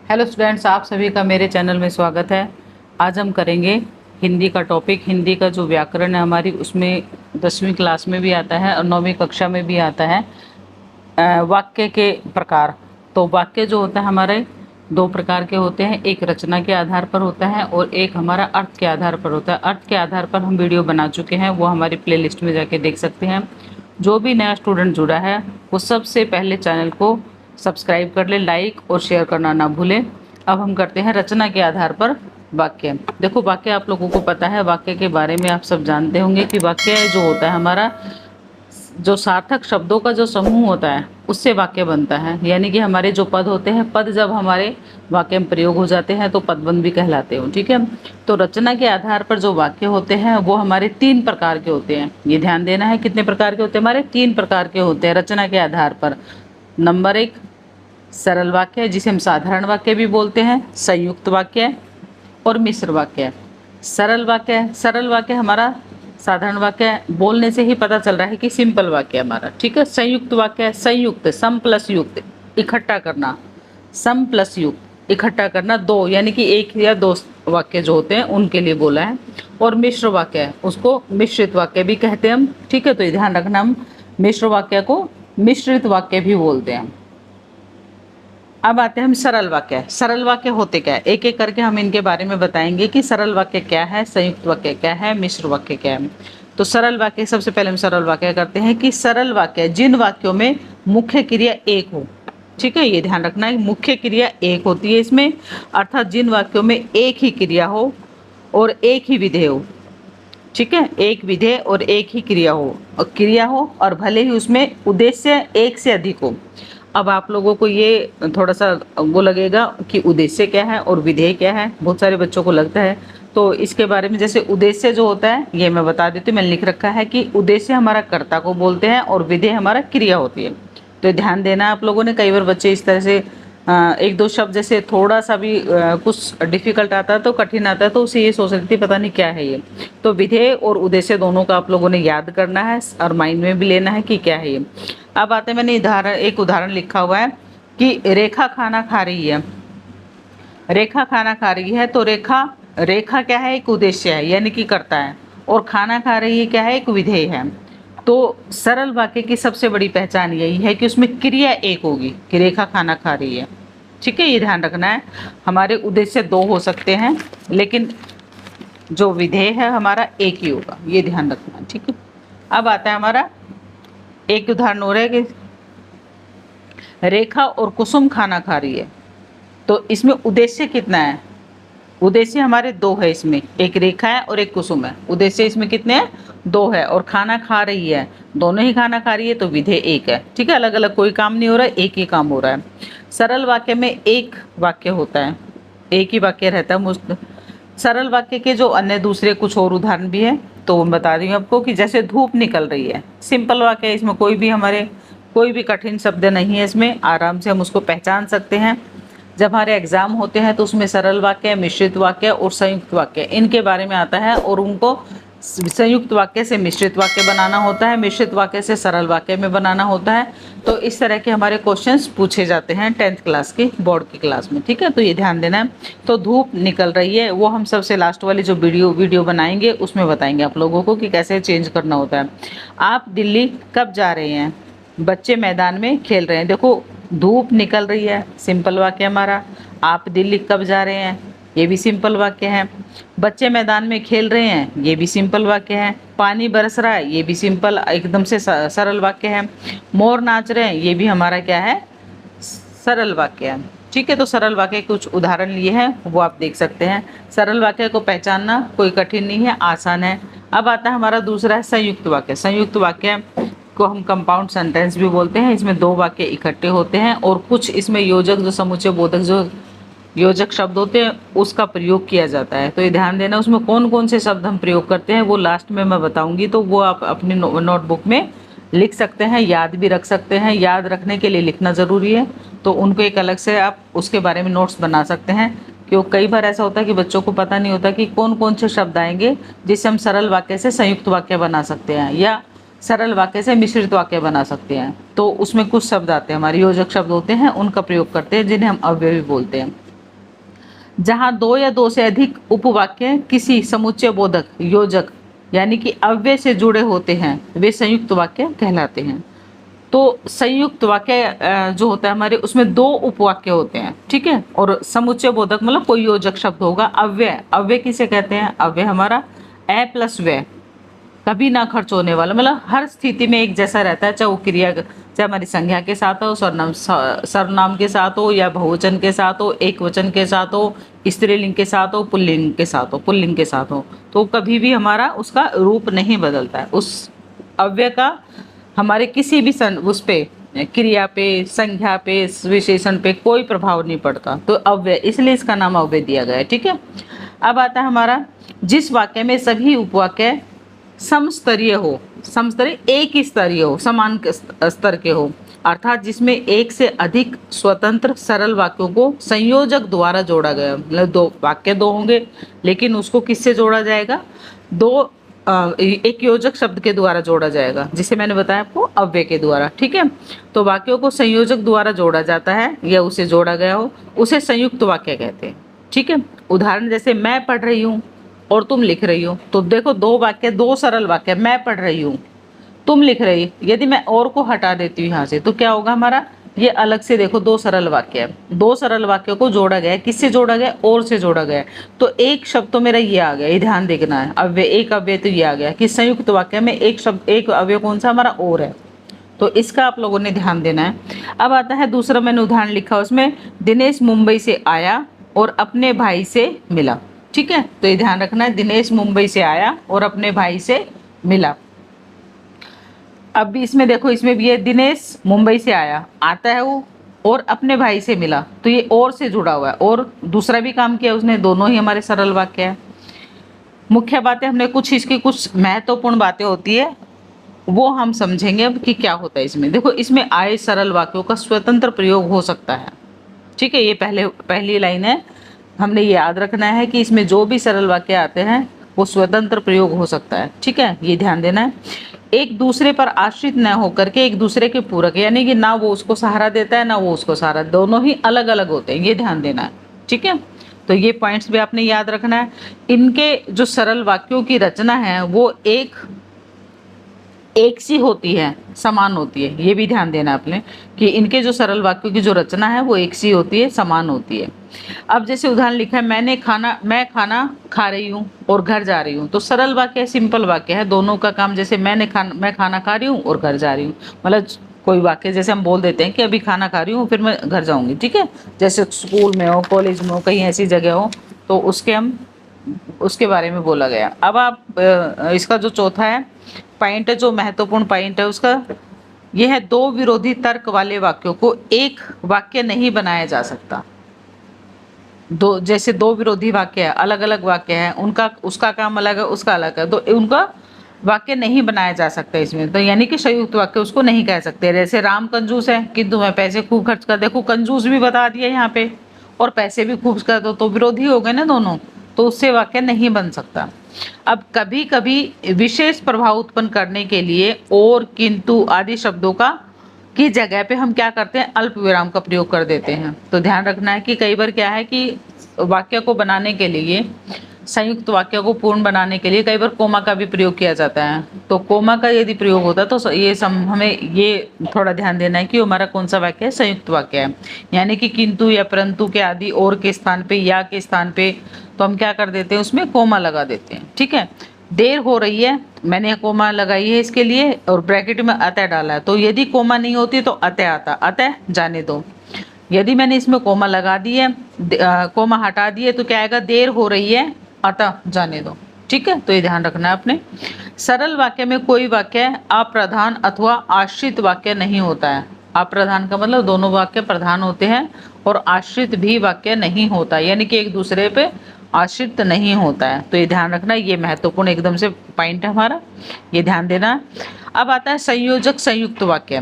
Hello students, आप सभी का मेरे चैनल में स्वागत है। आज हम करेंगे हिंदी का टॉपिक। हिंदी का जो व्याकरण है हमारी, उसमें 10वीं क्लास में भी आता है और 9वीं कक्षा में भी आता है। वाक्य के प्रकार। तो वाक्य जो होता है हमारे दो प्रकार के होते हैं, एक रचना के आधार पर होता है और एक हमारा अर्थ के आधार पर होता है। अर्थ के आधार पर हम वीडियो बना चुके हैं, वो हमारी प्लेलिस्ट में जाके देख सकते हैं। जो भी नया स्टूडेंट जुड़ा है वो सबसे पहले चैनल को सब्सक्राइब कर ले, लाइक और शेयर करना ना भूलें। अब हम करते हैं रचना के आधार पर वाक्य। देखो, वाक्य आप लोगों को पता है, वाक्य के बारे में आप सब जानते होंगे कि वाक्य जो होता है हमारा, जो सार्थक शब्दों का जो समूह होता है उससे वाक्य बनता है। यानी कि हमारे जो पद होते हैं, पद जब हमारे वाक्य में प्रयोग हो जाते हैं तो पदबंध भी कहलाते हो। ठीक है। तो रचना के आधार पर जो वाक्य होते हैं वो हमारे 3 प्रकार के होते हैं। ये ध्यान देना है, कितने प्रकार के होते हैं हमारे? 3 प्रकार के होते हैं रचना के आधार पर। नंबर 1 सरल वाक्य, जिसे हम साधारण वाक्य भी बोलते हैं, संयुक्त वाक्य और मिश्र वाक्य। सरल वाक्य हमारा, साधारण वाक्य बोलने से ही पता चल रहा है कि सिंपल वाक्य हमारा। ठीक है। संयुक्त वाक्य, संयुक्त सम प्लस युक्त, इकट्ठा करना, सम प्लस युक्त इकट्ठा करना, दो यानी कि एक या दो वाक्य जो होते हैं उनके लिए बोला है। और मिश्र वाक्य, उसको मिश्रित वाक्य भी कहते हैं हम। ठीक है। तो ये ध्यान रखना, हम मिश्र वाक्य को मिश्रित वाक्य भी बोलते हैं। अब आते हैं हम सरल वाक्य। सरल वाक्य होते क्या है, एक एक करके हम इनके बारे में बताएंगे कि सरल वाक्य क्या है, संयुक्त वाक्य क्या है, मिश्र वाक्य क्या है। तो सरल वाक्य, सबसे पहले हम सरल वाक्य करते हैं कि सरल वाक्य जिन वाक्यों में मुख्य क्रिया एक हो। ठीक है, ये ध्यान रखना है, मुख्य क्रिया एक होती है इसमें, अर्थात जिन वाक्यों में एक ही क्रिया हो और एक ही विधेय हो। ठीक है, एक विधेय और एक ही क्रिया हो और भले ही उसमें उद्देश्य एक से अधिक हो। अब आप लोगों को ये थोड़ा सा वो लगेगा कि उद्देश्य क्या है और विधेय क्या है, बहुत सारे बच्चों को लगता है। तो इसके बारे में, जैसे उद्देश्य जो होता है ये मैं बता देती हूँ, मैंने लिख रखा है कि उद्देश्य हमारा कर्ता को बोलते हैं और विधेय हमारा क्रिया होती है। तो ध्यान देना आप लोगों ने, कई बार बच्चे इस तरह से एक दो शब्द जैसे थोड़ा सा भी कुछ डिफिकल्ट आता है तो कठिन आता है तो उसे ये सोच रही थी पता नहीं क्या है ये। तो विधेय और उद्देश्य दोनों का आप लोगों ने याद करना है और माइंड में भी लेना है कि क्या है ये। अब आते हैं, मैंने एक उदाहरण लिखा हुआ है कि रेखा खाना खा रही है। रेखा खाना खा रही है, तो रेखा क्या है? एक उद्देश्य है यानी कि करता है, और खाना खा रही है क्या है? एक विधेय है। तो सरल वाक्य की सबसे बड़ी पहचान यही है कि उसमें क्रिया एक होगी कि रेखा खाना खा रही है। ठीक है, ये ध्यान रखना है। हमारे उद्देश्य 2 हो सकते हैं लेकिन जो विधेय है हमारा एक ही होगा, ये ध्यान रखना है। ठीक है। अब आता है हमारा एक उदाहरण हो रहा है कि रेखा और कुसुम खाना खा रही है। तो इसमें उद्देश्य कितना है? उद्देश्य हमारे 2 है इसमें, एक रेखा है और एक कुसुम है। उद्देश्य इसमें कितने हैं? 2 है। और खाना खा रही है, दोनों ही खाना खा रही है, तो विधेय एक है। ठीक है, अलग अलग कोई काम नहीं हो रहा है, एक ही काम हो रहा है। सरल वाक्य में एक वाक्य होता है, एक ही वाक्य रहता है। सरल वाक्य के जो अन्य दूसरे कुछ और उदाहरण भी है तो मैं बता रही हूँ आपको कि जैसे धूप निकल रही है, सिंपल वाक्य है, इसमें कोई भी कठिन शब्द नहीं है, इसमें आराम से हम उसको पहचान सकते हैं। जब हमारे एग्जाम होते हैं तो उसमें सरल वाक्य, मिश्रित वाक्य और संयुक्त वाक्य, इनके बारे में आता है और उनको संयुक्त वाक्य से मिश्रित वाक्य बनाना होता है, मिश्रित वाक्य से सरल वाक्य में बनाना होता है। तो इस तरह के हमारे क्वेश्चंस पूछे जाते हैं 10th क्लास की बोर्ड की क्लास में। ठीक है, तो ये ध्यान देना है। तो धूप निकल रही है, वो हम सबसे लास्ट वाली जो वीडियो बनाएंगे उसमें बताएंगे आप लोगों को कि कैसे चेंज करना होता है। आप दिल्ली कब जा रहे हैं? बच्चे मैदान में खेल रहे हैं। देखो, धूप निकल रही है, सिंपल वाक्य हमारा। आप दिल्ली कब जा रहे हैं? ये भी सिंपल वाक्य है। बच्चे मैदान में खेल रहे हैं, ये भी सिंपल वाक्य है। पानी बरस रहा है, ये भी सिंपल एकदम से सरल वाक्य है। मोर नाच रहे हैं, ये भी हमारा क्या है? सरल वाक्य है। ठीक है, तो सरल वाक्य के कुछ उदाहरण लिए हैं, वो आप देख सकते हैं। सरल वाक्य को पहचानना कोई कठिन नहीं है, आसान है। अब आता है हमारा दूसरा है संयुक्त वाक्य। संयुक्त वाक्य को हम कंपाउंड सेंटेंस भी बोलते हैं। इसमें 2 वाक्य इकट्ठे होते हैं और कुछ इसमें योजक, जो समुच्चय बोधक, जो योजक शब्द होते हैं उसका प्रयोग किया जाता है। तो ये ध्यान देना, उसमें कौन कौन से शब्द हम प्रयोग करते हैं वो लास्ट में मैं बताऊंगी, तो वो आप अपनी नोटबुक में लिख सकते हैं, याद भी रख सकते हैं। याद रखने के लिए लिखना ज़रूरी है, तो उनको एक अलग से आप उसके बारे में नोट्स बना सकते हैं। क्योंकि कई बार ऐसा होता है कि बच्चों को पता नहीं होता कि कौन कौन से शब्द आएंगे जिससे हम सरल वाक्य से संयुक्त वाक्य बना सकते हैं या सरल वाक्य से मिश्रित वाक्य बना सकते हैं। तो उसमें कुछ शब्द आते हैं हमारे योजक शब्द होते हैं, उनका प्रयोग करते हैं जिन्हें हम अव्ययी बोलते हैं। जहाँ दो या दो से अधिक उपवाक्य किसी समुच्चय बोधक योजक यानी कि अव्यय से जुड़े होते हैं वे संयुक्त वाक्य कहलाते हैं। तो संयुक्त वाक्य जो होता है हमारे उसमें दो उपवाक्य होते हैं, ठीक है, और समुच्चय बोधक मतलब कोई योजक शब्द होगा। अव्यय, अव्यय किसे कहते हैं? अव्यय हमारा अ प्लस व्यय, कभी ना खर्च होने वाला, मतलब हर स्थिति में एक जैसा रहता है, चाहे वो क्रिया चाहे हमारी संज्ञा के साथ हो, सर्वनाम के साथ हो, या बहुवचन के साथ हो, एक वचन के साथ हो, स्त्रीलिंग के साथ हो, पुल्लिंग के साथ हो, पुल्लिंग के साथ हो, तो कभी भी हमारा उसका रूप नहीं बदलता है। उस अव्यय का हमारे किसी भी उस पे क्रिया पे, संज्ञा पे, विशेषण पे कोई प्रभाव नहीं पड़ता, तो अव्यय, इसलिए इसका नाम अव्यय दिया गया है, ठीक है। अब आता है हमारा जिस वाक्य में सभी उपवाक्य समस्तरीय हो, समस्तरीय एक स्तरीय हो, समान स्तर के हो, अर्थात जिसमें एक से अधिक स्वतंत्र सरल वाक्यों को संयोजक द्वारा जोड़ा गया, मतलब दो वाक्य दो होंगे लेकिन उसको किससे जोड़ा जाएगा? दो एक योजक शब्द के द्वारा जोड़ा जाएगा, जिसे मैंने बताया आपको अव्यय के द्वारा, ठीक है। तो वाक्यों को संयोजक द्वारा जोड़ा जाता है या उसे जोड़ा गया हो, उसे संयुक्त वाक्य कहते हैं, ठीक है। उदाहरण जैसे मैं पढ़ रही हूँ और तुम लिख रही हो, तो देखो दो वाक्य, दो सरल वाक्य, मैं पढ़ रही हूँ, तुम लिख रही, यदि मैं और को हटा देती हूँ यहाँ से तो क्या होगा हमारा? ये अलग से देखो दो सरल वाक्य है, दो सरल वाक्यों को जोड़ा गया है, किससे जोड़ा गया? और से जोड़ा गया है, तो एक शब्द तो मेरा ये आ गया, ये ध्यान देखना है। अव्यय, एक अव्यय तो ये आ गया कि संयुक्त वाक्य में एक शब्द, एक अव्यय कौन सा? हमारा और है, तो इसका आप लोगों ने ध्यान देना है। अब आता है दूसरा, मैंने उदाहरण लिखा उसमें, दिनेश मुंबई से आया और अपने भाई से मिला, ठीक है, तो ये ध्यान रखना है, दिनेश मुंबई से आया और अपने भाई से मिला। अब भी इसमें देखो, इसमें भी है दिनेश मुंबई से आया, आता है वो, और अपने भाई से मिला, तो ये और से जुड़ा हुआ है, और दूसरा भी काम किया उसने, दोनों ही हमारे सरल वाक्य है। मुख्य बातें हमने कुछ, इसकी कुछ महत्वपूर्ण बातें होती है वो हम समझेंगे अब कि क्या होता है इसमें। देखो इसमें आए सरल वाक्यों का स्वतंत्र प्रयोग हो सकता है, ठीक है, ये पहली लाइन है, हमने ये याद रखना है कि इसमें जो भी सरल वाक्य आते हैं वो स्वतंत्र प्रयोग हो सकता है, ठीक है, ये ध्यान देना है। एक दूसरे पर आश्रित न होकर के एक दूसरे के पूरक, यानी कि ना वो उसको सहारा देता है ना वो उसको सहारा, दोनों ही अलग अलग होते हैं, ये ध्यान देना है, ठीक है। तो ये पॉइंट्स भी आपने याद रखना है। इनके जो सरल वाक्यों की रचना है वो एक सी होती है, समान होती है, ये भी ध्यान देना आपने कि इनके जो सरल वाक्यों की जो रचना है वो एक सी होती है, समान होती है। अब जैसे उदाहरण लिखा है, मैं खाना खा रही हूँ और घर जा रही हूँ, तो सरल वाक्य है, सिंपल वाक्य है, दोनों का काम, जैसे मैं खाना खा रही हूँ और घर जा रही हूँ, मतलब कोई वाक्य जैसे हम बोल देते हैं कि अभी खाना खा रही हूँ फिर मैं घर जाऊँगी, ठीक है, जैसे स्कूल में हो, कॉलेज में हो, कहीं ऐसी जगह हो, तो उसके बारे में बोला गया। अब आप इसका जो चौथा है पॉइंट है, जो महत्वपूर्ण पॉइंट है उसका, यह है दो विरोधी तर्क वाले वाक्यों को एक वाक्य नहीं बनाया जा सकता। जैसे दो विरोधी वाक्य है, अलग अलग वाक्य है, उनका, उसका काम अलग है, उसका अलग है, तो उनका वाक्य नहीं बनाया जा सकता इसमें, तो यानी कि संयुक्त वाक्य उसको नहीं कह सकते। जैसे राम कंजूस है किंतु मैं पैसे खूब खर्च कर, देखो कंजूस भी बता दिया यहाँ पे और पैसे भी खूब कर दो, तो विरोधी हो गए ना दोनों, तो उससे वाक्य नहीं बन सकता। अब कभी कभी विशेष प्रभाव उत्पन्न करने के लिए और, किंतु आदि शब्दों की जगह पे हम क्या करते हैं? अल्प विराम का प्रयोग कर देते हैं। तो ध्यान रखना है कि कई बार क्या है कि वाक्य को बनाने के लिए, संयुक्त वाक्य को पूर्ण बनाने के लिए कई बार कोमा का भी प्रयोग किया जाता है। तो कोमा का यदि प्रयोग होता है तो ये हमें ये थोड़ा ध्यान देना है कि हमारा कौन सा वाक्य है? संयुक्त वाक्य है, यानी कि किंतु या परंतु के आदि और के स्थान पे, या के स्थान पे, तो हम क्या कर देते हैं? उसमें कोमा लगा देते हैं, ठीक है। देर हो रही है, मैंने कोमा लगाई है इसके लिए और ब्रैकेट में अतः डाला है, तो यदि कोमा नहीं होती तो अतः आता, अतः जाने दो। यदि मैंने इसमें कोमा लगा दी है, कोमा हटा दिए, तो क्या आएगा? देर हो रही है अतः जाने दो, ठीक है। तो ये ध्यान रखना है आपने। सरल वाक्य में कोई वाक्य अप्रधान अथवा आश्रित वाक्य नहीं होता है। अप्रधान का मतलब दोनों वाक्य प्रधान होते हैं और आश्रित भी वाक्य नहीं होता, यानी कि एक दूसरे पे आश्रित नहीं होता है। तो ये ध्यान रखना, ये महत्वपूर्ण एकदम से पॉइंट है हमारा, ये ध्यान देना। अब आता है संयोजक संयुक्त वाक्य।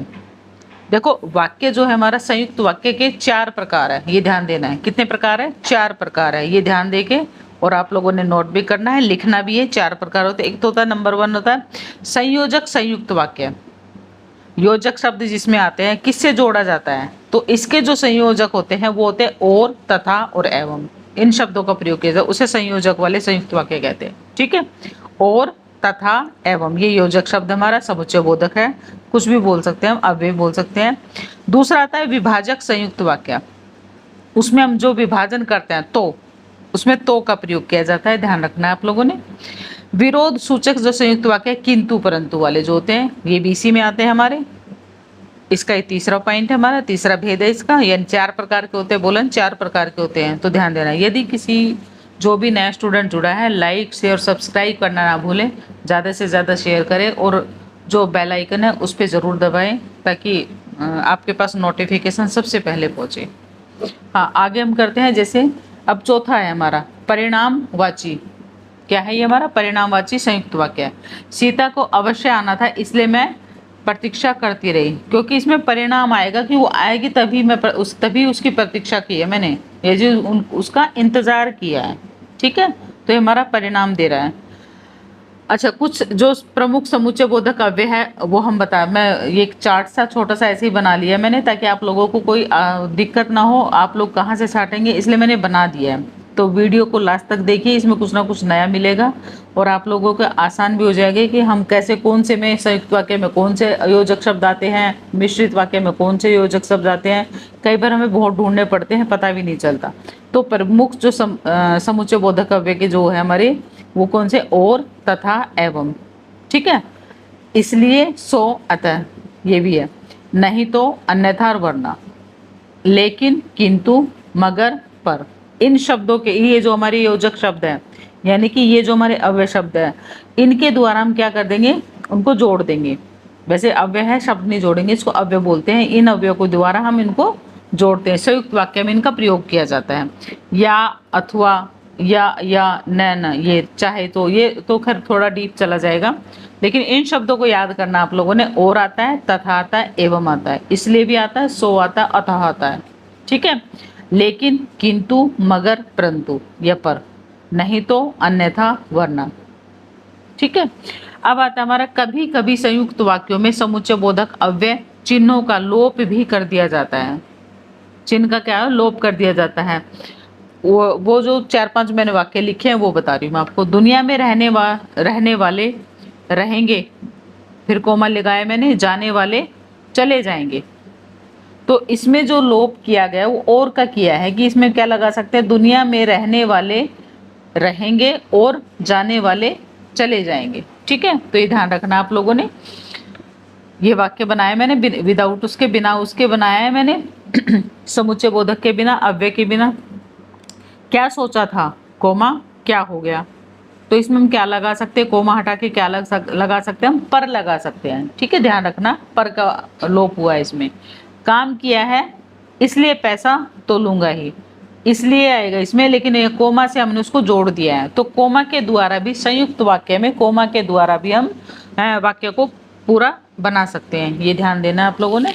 देखो वाक्य जो है हमारा, संयुक्त वाक्य के 4 प्रकार है, ये ध्यान देना है। कितने प्रकार है? 4 प्रकार है, ये ध्यान देके और आप लोगों ने नोट भी करना है, लिखना भी है। 4 प्रकार होते हैं। एक तो होता है, नंबर 1 होता है संयोजक संयुक्त वाक्य। योजक शब्द जिसमें आते हैं, किससे जोड़ा जाता है? तो इसके जो संयोजक होते हैं वो होते हैं और, तथा और एवं। इन शब्दों का प्रयोग किया जाए उसे संयोजक वाले संयुक्त वाक्य कहते हैं। ठीक है, और, तथा, एवं, ये योजक शब्द हमारा समुच्चय बोधक है, कुछ भी बोल सकते हैं हम, अव्यय बोल सकते हैं। दूसरा आता है विभाजक संयुक्त वाक्य, उसमें हम जो विभाजन करते हैं तो उसमें तो का प्रयोग किया जाता है, ध्यान रखना है आप लोगों ने। विरोध सूचक जो संयुक्त वाक्य किंतु परंतु वाले जो होते हैं ये भी इसी में आते हैं हमारे। इसका ये तीसरा पॉइंट है हमारा, तीसरा भेद है इसका, यानी 4 प्रकार के होते हैं, बोलन 4 प्रकार के होते हैं, तो ध्यान देना। यदि किसी जो भी नया स्टूडेंट जुड़ा है लाइक शेयर सब्सक्राइब करना ना भूलें, ज़्यादा से ज़्यादा शेयर करें और जो बेल आइकन है उस पर ज़रूर दबाएं ताकि आपके पास नोटिफिकेशन सबसे पहले पहुँचे। हाँ, आगे हम करते हैं। जैसे अब चौथा है हमारा परिणामवाची, क्या है ये हमारा परिणामवाची संयुक्त वाक्य है। सीता को अवश्य आना था इसलिए मैं प्रतीक्षा करती रही, क्योंकि इसमें परिणाम आएगा कि वो आएगी तभी मैं तभी उसकी प्रतीक्षा की है मैंने, ये जो उसका इंतजार किया है। ठीक है, तो ये हमारा परिणाम दे रहा है। अच्छा, कुछ जो प्रमुख समुच्चय बोधक अव्यय है वो हम मैं ये एक चार्ट सा छोटा सा ऐसे ही बना लिया मैंने ताकि आप लोगों को कोई दिक्कत ना हो, आप लोग कहाँ से छाटेंगे इसलिए मैंने बना दिया है। तो वीडियो को लास्ट तक देखिए, इसमें कुछ ना कुछ नया मिलेगा और आप लोगों को आसान भी हो जाएगा कि हम कैसे कौन से में संयुक्त वाक्य में कौन से योजक शब्द आते हैं, मिश्रित वाक्य में कौन से योजक शब्द आते हैं। कई बार हमें बहुत ढूंढने पड़ते हैं, पता भी नहीं चलता। तो प्रमुख जो समुच्चय बोधक अव्यय के जो है हमारे वो कौन से, और, तथा, एवं। ठीक है, इसलिए, सो, अतः, ये भी है। नहीं तो, अन्यथा और वरना, लेकिन, किंतु, मगर, पर, इन शब्दों के ये जो हमारे योजक शब्द हैं यानी कि ये जो हमारे अव्यय शब्द हैं इनके द्वारा हम क्या कर देंगे, उनको जोड़ देंगे। वैसे अव्यय है, शब्द नहीं जोड़ेंगे, इसको अव्यय बोलते हैं। इन अव्ययों को द्वारा हम इनको जोड़ते हैं, संयुक्त वाक्य में इनका प्रयोग किया जाता है। या, अथवा, या न, ये चाहे तो, ये तो खैर थोड़ा डीप चला जाएगा, लेकिन इन शब्दों को याद करना आप लोगों ने। और आता है, तथा आता है, एवं आता है, इसलिए भी आता है, सो आता है, अतः आता है। ठीक है, लेकिन, किंतु, मगर, परंतु या पर, नहीं तो, अन्यथा, वरना। ठीक है, अब आता है हमारा कभी कभी संयुक्त वाक्यों में समुच्चय बोधक अव्यय चिन्हों का लोप भी कर दिया जाता है। चिन्ह का क्या है, लोप कर दिया जाता है। वो जो 4-5 मैंने वाक्य लिखे हैं वो बता रही हूँ मैं आपको। दुनिया में रहने वाले रहेंगे, फिर कोमा लगाया मैंने, जाने वाले चले जाएंगे। तो इसमें जो लोप किया गया वो और का किया है कि इसमें क्या लगा सकते हैं, दुनिया में रहने वाले रहेंगे और जाने वाले चले जाएंगे। ठीक है, तो ये ध्यान रखना आप लोगों ने। ये वाक्य बनाया मैंने विदाउट उसके, बिना उसके बनाया है मैंने समुच्चय बोधक के बिना, अव्यय के बिना। क्या सोचा था, कोमा, क्या हो गया। तो इसमें हम क्या लगा सकते हैं, कोमा हटा के क्या लगा सकते हैं, हम पर लगा सकते हैं। ठीक है, ध्यान रखना, पर का लोप हुआ है इसमें। काम किया है इसलिए पैसा तो लूंगा ही, इसलिए आएगा इसमें, लेकिन ये कोमा से हमने उसको जोड़ दिया है। तो कोमा के द्वारा भी संयुक्त वाक्य में, कोमा के द्वारा भी हम वाक्य को पूरा बना सकते हैं, ये ध्यान देना आप लोगों ने।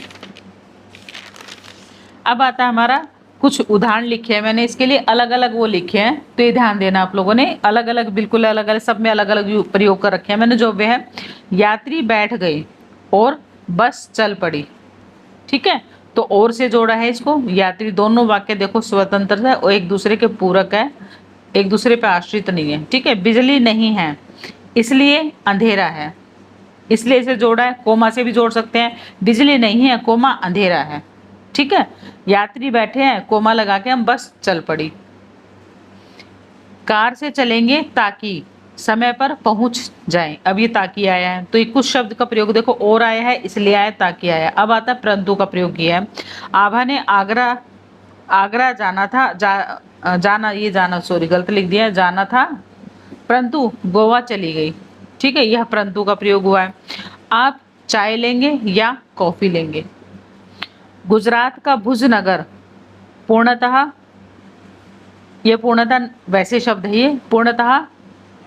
अब आता है हमारा, कुछ उदाहरण लिखे हैं मैंने इसके लिए, अलग अलग वो लिखे हैं, तो ये ध्यान देना आप लोगों ने। अलग अलग, बिल्कुल अलग अलग, सब में अलग अलग प्रयोग कर रखे हैं मैंने। जो वे है, यात्री बैठ गए और बस चल पड़ी। ठीक है, तो और से जोड़ा है इसको, यात्री। दोनों वाक्य देखो स्वतंत्र है और एक दूसरे के पूरक है, एक दूसरे पे आश्रित नहीं है। ठीक है, बिजली नहीं है इसलिए अंधेरा है, इसलिए इसे जोड़ा है। कोमा से भी जोड़ सकते हैं, बिजली नहीं है, कोमा, अंधेरा है। ठीक है, यात्री बैठे हैं, कोमा लगा के हम बस चल पड़ी। कार से चलेंगे ताकि समय पर पहुंच जाएं। अब ये ताकि आया है, तो ये कुछ शब्द का प्रयोग देखो, और आया है इसलिए आया, ताकि आया। अब आता है परंतु का प्रयोग किया है। आभा ने आगरा जाना था, जाना सॉरी गलत लिख दिया, जाना था परंतु गोवा चली गई। ठीक है, यह परंतु का प्रयोग हुआ है। आप चाय लेंगे या कॉफी लेंगे। गुजरात का भुज नगर पूर्णतः, ये पूर्णतः वैसे शब्द है, ये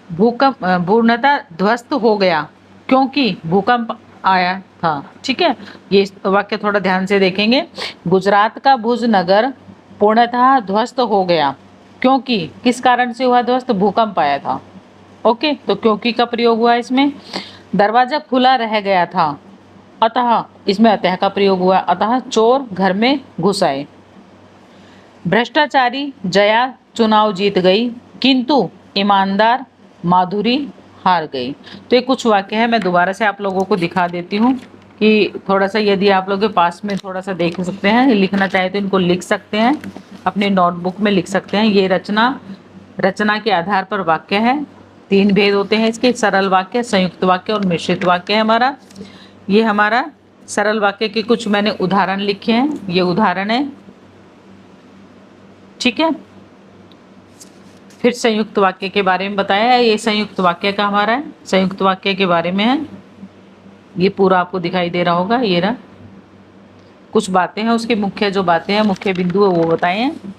पूर्णतः ध्वस्त हो गया क्योंकि भूकंप आया था। ठीक है, ये वाक्य थोड़ा ध्यान से देखेंगे। गुजरात का भुज नगर पूर्णतः ध्वस्त हो गया क्योंकि, किस कारण से हुआ ध्वस्त, भूकंप आया था। ओके, तो क्योंकि का प्रयोग हुआ इसमें। दरवाजा खुला रह गया था, अतः, इसमें अतः का प्रयोग हुआ, अतः चोर घर में घुस आए। भ्रष्टाचारी जया चुनाव जीत गई, किंतु ईमानदार माधुरी हार गई। तो ये कुछ वाक्य है, मैं दोबारा से आप लोगों को दिखा देती हूँ कि थोड़ा सा, यदि आप लोगों के पास में थोड़ा सा देख सकते हैं, लिखना चाहे तो इनको लिख सकते हैं, अपने नोटबुक में लिख सकते हैं। ये रचना के आधार पर वाक्य है। 3 भेद होते हैं इसके, सरल वाक्य, संयुक्त वाक्य और मिश्रित वाक्य है हमारा। ये हमारा सरल वाक्य के कुछ मैंने उदाहरण लिखे हैं, ये उदाहरण है, ठीक है। फिर संयुक्त वाक्य के बारे में बताया है, ये संयुक्त वाक्य का हमारा है, संयुक्त वाक्य के बारे में है। ये पूरा आपको दिखाई दे रहा होगा, ये रहा। कुछ बातें हैं उसकी, मुख्य जो बातें हैं, मुख्य बिंदु है वो बताए हैं।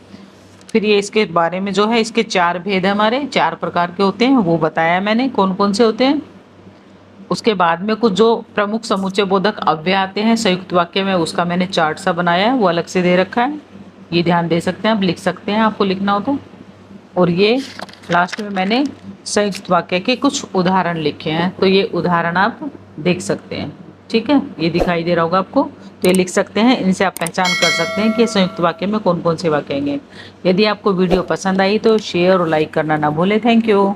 फिर ये इसके बारे में जो है, इसके 4 भेद है हमारे, 4 प्रकार के होते हैं, वो बताया मैंने कौन कौन से होते हैं। उसके बाद में कुछ जो प्रमुख समुच्चय बोधक अव्यय आते हैं संयुक्त वाक्य में, उसका मैंने चार्ट सा बनाया है, वो अलग से दे रखा है, ये ध्यान दे सकते हैं, आप लिख सकते हैं आपको लिखना हो तो। और ये लास्ट में मैंने संयुक्त वाक्य के कुछ उदाहरण लिखे हैं, तो ये उदाहरण आप देख सकते हैं, ठीक है। ये दिखाई दे रहा होगा आपको, तो ये लिख सकते हैं, इनसे आप पहचान कर सकते हैं कि संयुक्त वाक्य में कौन कौन से वाक्य हैं। यदि आपको वीडियो पसंद आई तो शेयर और लाइक करना ना भूलें। Thank you.